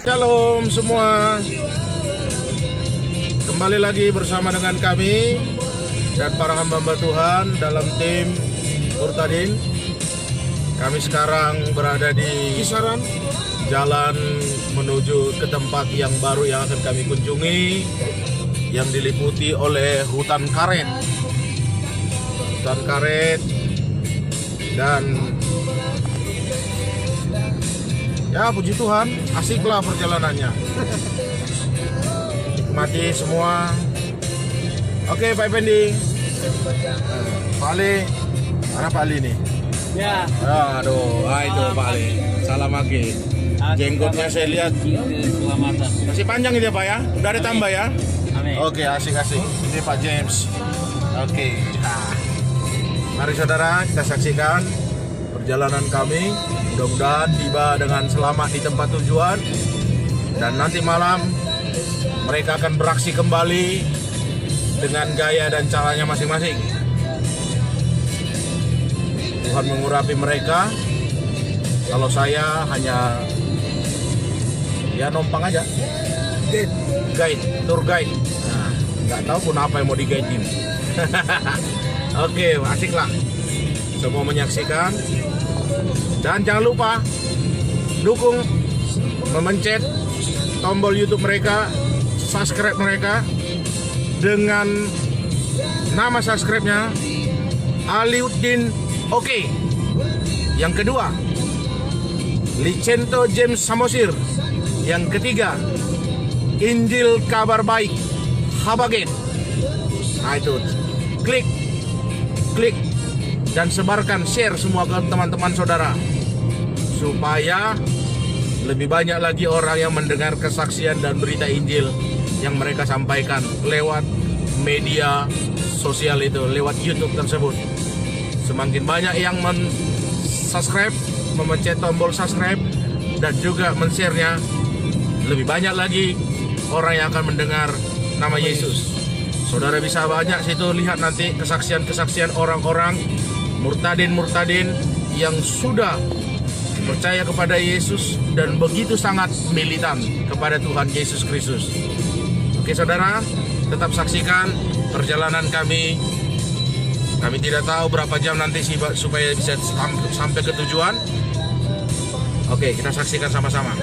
Shalom semua. Kembali lagi bersama dengan kami dan para hamba-hamba Tuhan dalam tim Murtadin. Kami sekarang berada di kisaran jalan menuju ke tempat yang baru yang akan kami kunjungi, yang diliputi oleh hutan karet. Hutan karet dan ya puji Tuhan, asiklah perjalanannya. Nikmati semua. Oke Pak Effendi. Pak Ali, mana Pak Ali nih? Ya. Aduh, itu Pak Ali. Salam lagi. Jenggotnya saya lihat Keselamatan. masih panjang itu ya Pak ya? Udah ada tambah ya? Amin. Oke, asik-asik. Ini Pak James. Oke. Nah, mari saudara kita saksikan perjalanan kami. Mudah-mudahan tiba dengan selamat di tempat tujuan. Dan nanti malam mereka akan beraksi kembali dengan gaya dan caranya masing-masing. Tuhan mengurapi mereka. Kalau saya hanya ya numpang aja. Guide, tour guide. Nah, nggak tahu pun apa yang mau di-guide-in. Oke, asiklah. Semua menyaksikan. Dan jangan lupa dukung, memencet tombol YouTube mereka, subscribe mereka dengan nama subscribe-nya Aliuddin Oke. Yang kedua, Licento James Samosir. Yang ketiga, Injil Kabar Baik Habaget. Nah itu, klik dan sebarkan, share semua ke teman-teman saudara supaya lebih banyak lagi orang yang mendengar kesaksian dan berita Injil yang mereka sampaikan lewat media sosial itu, lewat YouTube tersebut. Semakin banyak yang subscribe, memencet tombol subscribe dan juga men-share-nya, lebih banyak lagi orang yang akan mendengar nama Yesus. Saudara bisa banyak situ lihat nanti kesaksian-kesaksian orang-orang murtadin yang sudah percaya kepada Yesus dan begitu sangat militan kepada Tuhan Yesus Kristus. Oke saudara, tetap saksikan perjalanan kami. Kami tidak tahu berapa jam nanti supaya bisa sampai ke tujuan. Oke, kita saksikan sama-sama.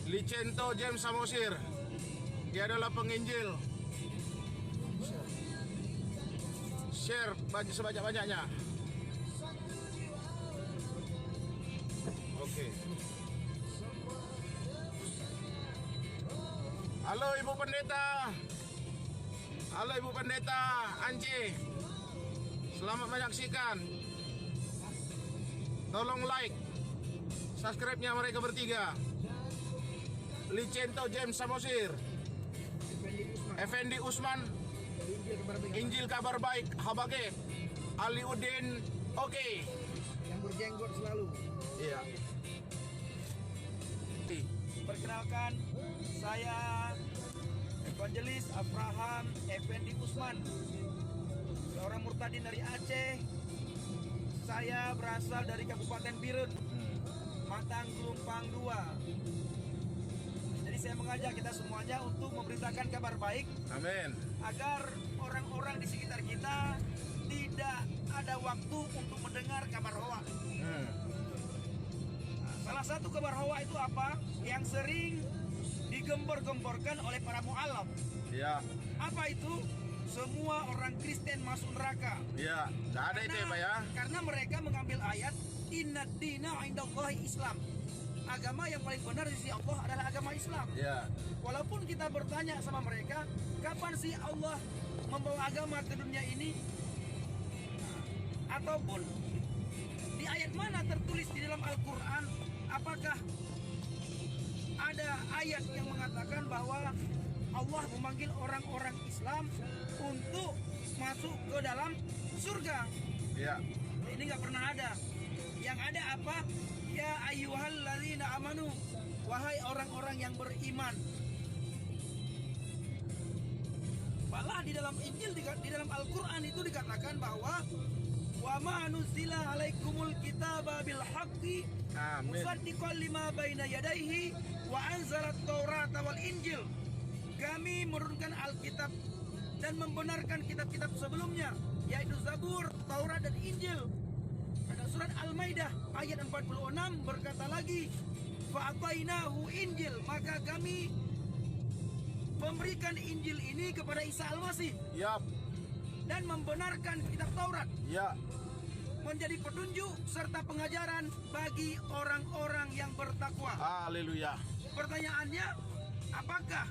Licento James Samosir. Dia adalah penginjil. Share sebanyak-banyaknya. Oke. Halo Ibu Pendeta. Halo Ibu Pendeta Anci. Selamat menyaksikan. Tolong like, subscribe-nya mereka bertiga. Licento James Samosir, Effendi Usman, Injil Kabar Baik Habaget, Aliuddin Oke. Yang berjenggot selalu. Iya. Perkenalkan, saya Evangelis Abraham Effendi Usman, seorang murtadin dari Aceh. Saya berasal dari Kabupaten Birun, Matang Gelumpang 2. Jadi saya mengajak kita semuanya untuk memberitakan kabar baik. Amin. Agar orang-orang di sekitar kita tidak ada waktu untuk mendengar kabar hoak. Salah satu kabar hoak itu apa? Yang sering digembor-gemborkan oleh para mu'alaf. Iya. Apa itu? Semua orang Kristen masuk neraka. Iya. Nggak ada itu ya Pak ya? Karena mereka mengambil ayat Inna dina indallahi Islam. Agama yang paling benar di sisi Allah adalah agama Islam. Iya. Walaupun kita bertanya sama mereka, kapan sih Allah membawa agama ke dunia ini? Ataupun di ayat mana tertulis di dalam Al-Quran? Apakah ada ayat yang mengatakan bahwa Allah memanggil orang-orang Islam untuk masuk ke dalam surga? Iya. Ini nggak pernah ada. Yang ada apa? Ya ayyuhalladzina amanu, wahai orang-orang yang beriman. Malah di dalam Injil, di dalam Al-Quran itu dikatakan bahwa wa ma nuzila alaikumul kitaba bil haqqi Amin. musaddiqan lima baina yadayhi wa anzalat taurata wal injil. Kami menurunkan Alkitab dan membenarkan kitab-kitab sebelumnya, yaitu Zabur, Taurat dan Injil. Pada surat Al-Maidah ayat 46 berkata lagi, fa'atainahu Injil, maka kami memberikan Injil ini kepada Isa Al-Masih Yap. dan membenarkan kitab Taurat Ya. menjadi petunjuk serta pengajaran bagi orang-orang yang bertakwa. Haleluya. Pertanyaannya, apakah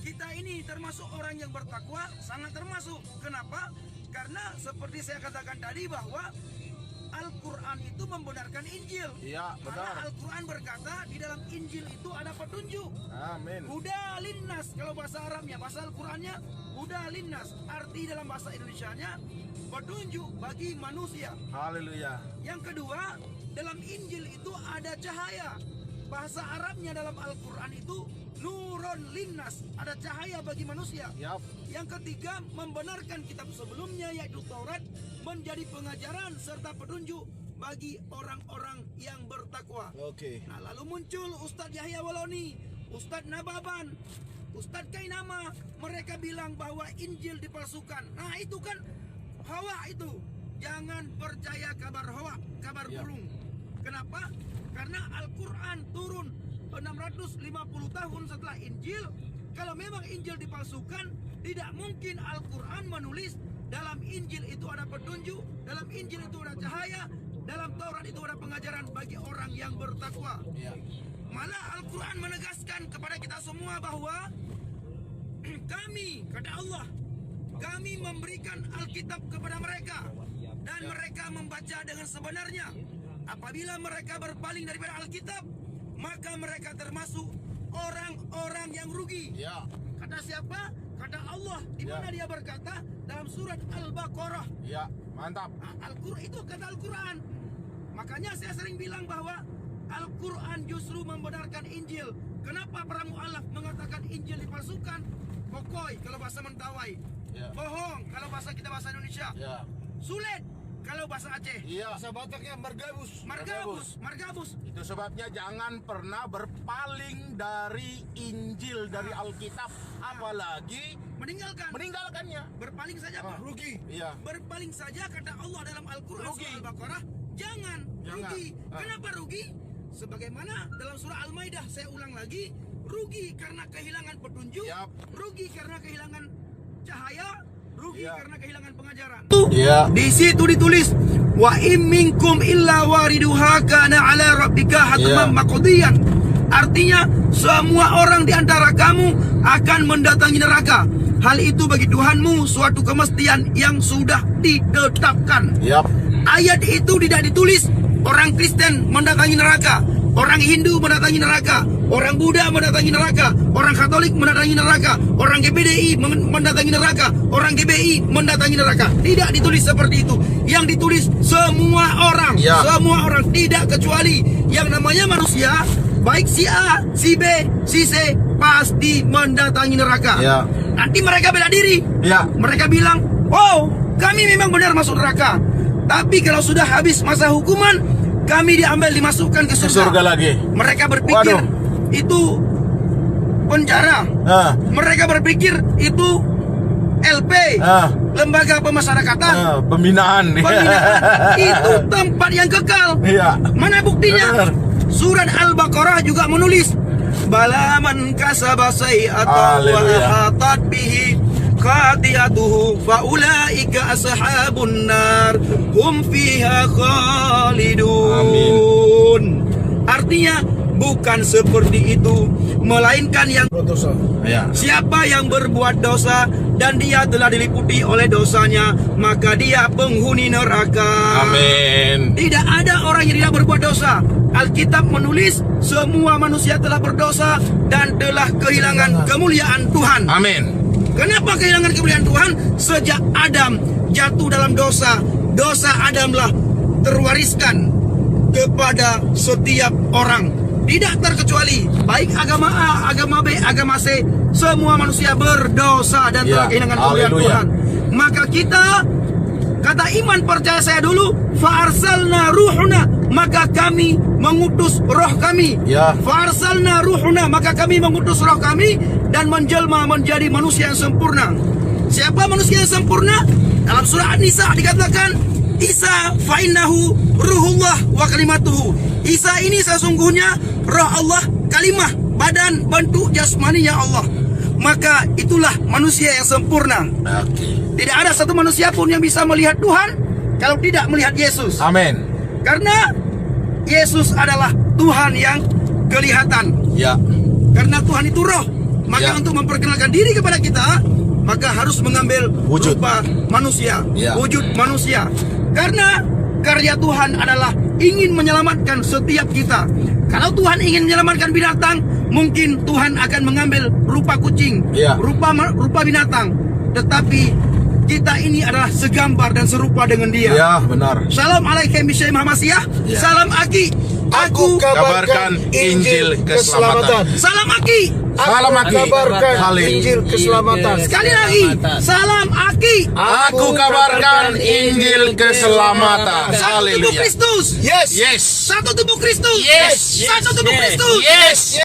kita ini termasuk orang yang bertakwa? Sangat termasuk. Kenapa? Karena seperti saya katakan tadi bahwa Al-Quran itu membenarkan Injil. Iya, Karena benar. Al-Quran berkata di dalam Injil itu ada petunjuk. Amin. Huda linnas kalau bahasa Arabnya, bahasa Al-Qurannya Huda linnas. Arti dalam bahasa Indonesianya petunjuk bagi manusia. Haleluya. Yang kedua, dalam Injil itu ada cahaya. Bahasa Arabnya dalam Al-Quran itu nurun linnas, ada cahaya bagi manusia. Yap. Yang ketiga, membenarkan kitab sebelumnya yaitu Taurat menjadi pengajaran serta petunjuk bagi orang-orang yang bertakwa. Oke. Nah, lalu muncul Ustadz Yahya Waloni, Ustadz Nababan, Ustadz Kainama. Mereka bilang bahwa Injil dipalsukan. Nah, itu kan hawa itu. Jangan percaya kabar hawa, kabar Ya. burung. Kenapa? Karena Al-Quran turun 650 tahun setelah Injil. Kalau memang Injil dipalsukan, tidak mungkin Al-Quran menulis dalam Injil itu ada petunjuk, dalam Injil itu ada cahaya, dalam Taurat itu ada pengajaran bagi orang yang bertakwa. Ya. Malah Al-Quran menegaskan kepada kita semua bahwa kami, kata Allah, kami memberikan Alkitab kepada mereka dan mereka membaca dengan sebenarnya. Apabila mereka berpaling daripada Alkitab, maka mereka termasuk orang-orang yang rugi. Ya. Kata siapa? Kata Allah. Di mana dia berkata? Dalam surat Al-Baqarah. Ya. Mantap. Nah, Al-Quran itu kata Al-Quran. Makanya saya sering bilang bahwa Al-Quran justru membenarkan Injil. Kenapa para mu'alaf mengatakan Injil dipalsukan? Pokoi kalau bahasa Mentawai. Ya. Bohong kalau bahasa kita bahasa Indonesia. Ya. Sulit kalau bahasa Aceh. Iya. Bahasa Bataknya margabus. Margabus. Itu sebabnya jangan pernah berpaling dari Injil, dari Alkitab, apalagi meninggalkannya. Berpaling saja Pak. Rugi. Iya. Berpaling saja kata Allah dalam Al-Quran Rugi. surah Al-Baqarah. Jangan. Rugi. Kenapa rugi? Sebagaimana dalam surah Al-Maidah, saya ulang lagi, rugi karena kehilangan petunjuk, Yap. rugi karena kehilangan cahaya, rugi Iya. karena kehilangan pengajaran. Iya. Di situ ditulis wa im minkum illa wariduha kana ala rabbika hatman Iya. maqdiyan. Artinya semua orang di antara kamu akan mendatangi neraka. Hal itu bagi Tuhanmu suatu kemestian yang sudah ditetapkan. Yap. Ayat itu tidak ditulis orang Kristen mendatangi neraka, orang Hindu mendatangi neraka, orang Buddha mendatangi neraka, orang Katolik mendatangi neraka, orang GBDI mendatangi neraka, orang GBI mendatangi neraka. Tidak ditulis seperti itu. Yang ditulis semua orang, Ya. semua orang, tidak kecuali yang namanya manusia, baik si A, si B, si C pasti mendatangi neraka. Ya. Nanti mereka bela diri. Ya. Mereka bilang, oh kami memang benar masuk neraka. Tapi kalau sudah habis masa hukuman, kami diambil dimasukkan ke surga. Surga lagi. Mereka berpikir Waduh. itu penjara. Ah. Mereka berpikir itu LP, Ah. lembaga pemasyarakatan. Pembinaan. Pembinaan. Itu tempat yang kekal. Iya. Mana buktinya? Benar. Surat Al-Baqarah juga menulis, bala man kasaba sayyi'atan wa Haleluya. ahatat bihi khati'atuhu faulaika ashabun nar hum fiha khalidun. Artinya bukan seperti itu, melainkan yang Dosa. Ya. siapa yang berbuat dosa dan dia telah diliputi oleh dosanya, maka dia penghuni neraka. Amin. Tidak ada orang yang tidak berbuat dosa. Alkitab menulis semua manusia telah berdosa dan telah kehilangan kemuliaan Tuhan. Amin. Kenapa kehilangan kemuliaan Tuhan? Sejak Adam jatuh dalam dosa, dosa Adamlah terwariskan kepada setiap orang. Tidak terkecuali, baik agama A, agama B, agama C, semua manusia berdosa dan Ya, telah kehilangan kemuliaan haleluya. Tuhan. Maka kita Kata iman percaya saya dulu, fa'arsalna ruhuna, maka kami mengutus roh kami. Ya. Fa'arsalna ruhuna, maka kami mengutus roh kami dan menjelma menjadi manusia yang sempurna. Siapa manusia yang sempurna? Dalam surah An-Nisa dikatakan, Isa fa'innahu ruhullah wa kalimatuhu. Isa ini sesungguhnya roh Allah, kalimah, badan, bentuk jasmaninya Allah. Maka itulah manusia yang sempurna. Oke. Tidak ada satu manusia pun yang bisa melihat Tuhan kalau tidak melihat Yesus. Amin. Karena Yesus adalah Tuhan yang kelihatan. Ya. Karena Tuhan itu roh. Maka Ya. untuk memperkenalkan diri kepada kita, maka harus mengambil Wujud. rupa manusia. Ya. Wujud manusia. Karena karya Tuhan adalah ingin menyelamatkan setiap kita. Kalau Tuhan ingin menyelamatkan binatang, mungkin Tuhan akan mengambil rupa kucing, Ya. rupa binatang. Tetapi kita ini adalah segambar dan serupa dengan Dia. Ya, benar. Salam alaikum bisyai Muhammadiyah. Ya. Salam Aki. Aku kabarkan Injil keselamatan. salam Aki. Salam Aki. kabarkan Halil. Injil keselamatan. Sekali lagi, salam Aki. Aku kabarkan Injil keselamatan. Satu tubuh Haleluya. Kristus. Yes. Yes. Satu tubuh Kristus. Yes. Satu tubuh Kristus. Yes.